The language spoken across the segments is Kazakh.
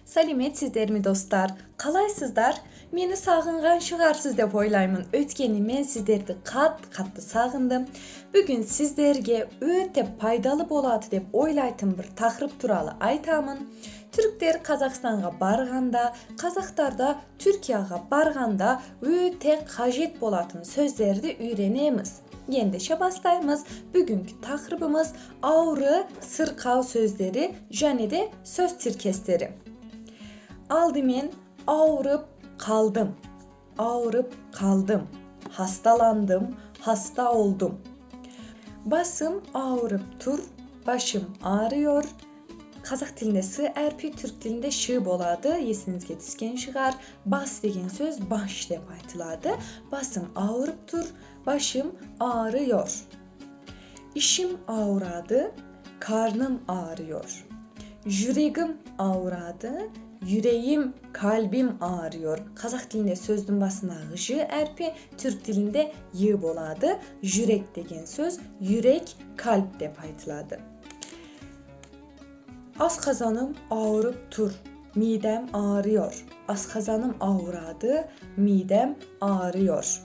Salimetsizdерmi dostlar? Qalaysızlar? Meni sağınğan шығарсыз деп ойлаймын. Өткені мен сіздерді қатты сағындым. Бүгін сіздерге өте пайдалы болады деп ойлайтын bir тақырып туралы айтамын. Türkler Қазақстанға барғанда, қазақтар да Түркияға барғанда өте қажет болатын сөздерді үйренеміз. Ендеше бастаймыз. Бүгінгі тақырыбымыз ауры, sırqav сөздері және де söz tirkesteri. Aldымен ауырып қалдым, hastalandım, hasta oldum. Basım ağrıp tur, başım ağrıyor. Қазақ тілінде сы әрпі, түрк тілінде шы болады. Есіңізге түскен шығар. Бас деген сөз баш деп айтылады. Басым ağrıp tur, başım ağrıyor. İşim ağrıdı, karnım ağrıyor. Yüreğim ağrıdı, yüreğim, kalbim ağrıyor. Қазақ тілінде сөздің басына ғы әрпі, түрк тілінде й болады. Yürek деген söz yürek, kalp деп айтылады. Asqazanım ağrıp tur, midem ağrıyor. Asqazanım ağrıdı, midem ağrıyor.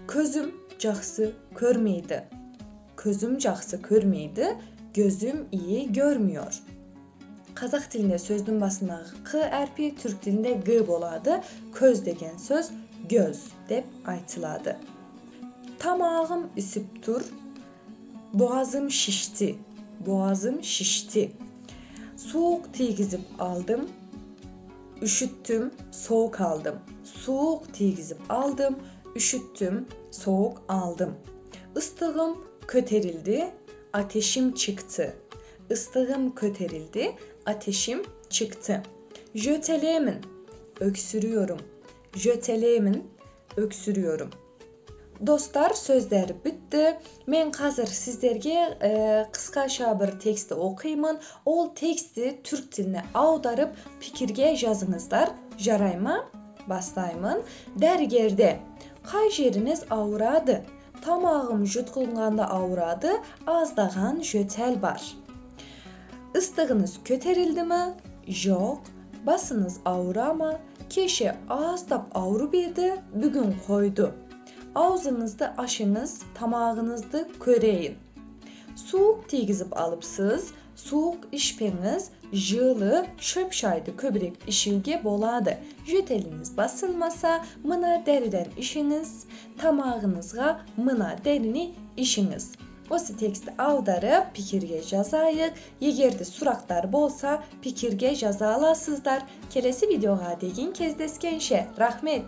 Közüm жақсы көрмейді. Közüm жақсы көрмейді, gözüm iyi görmüyor. Қазақ тілінде сөздің басына q әрпі, түрk тілінде g болады. Көз деген söz göz деп айтылады. Tamağım üsüp tur, boğazım şişti. Boğazım şişti. Soğuk тигізіп aldım, üşüttüm, soğuk aldım. Soğuk тигізіп aldım, üşüttüm, soğuk aldım. Istığım köterildi, ateşim çıktı. Istığım köterildi, ateşim çıktı. Jöteleyemin, öksürüyorum. Jöteleyemin, öksürüyorum. Dostlar, сөздер bitті. Мен қазір сіздерге қысқаша бір тексті оқимын. Ол тексті түрк тіліне аударып, пікірге жазыңыздар. Жарай ма? Бастаймын. Дәрігерде қай жерiniz ауырады? Тамағым жұтқынғанда ауырады, аздаған жөтел бар. Istığınız köterildi mi? Жоқ. Basınız ауыра ма? Кеше аздап ауырып еді, бүгін қойды. Ağzınızda aşınız, tamağınızda köreyin. Soğuk тигізіп alıpsız, soğuk içpeniz, жылы, шөп шайды көбірек ішуге болады. Жөтеліңіз басылмаса, мына дәріден ішіңіз, тамағыңызға мына дәріні ішіңіз. Осы тексті аударып, пікірге жазайық. Егерде сұрақтар болса, пікірге жаза аласыздар. Келесі видеоға деген кездескенше. Рахмет!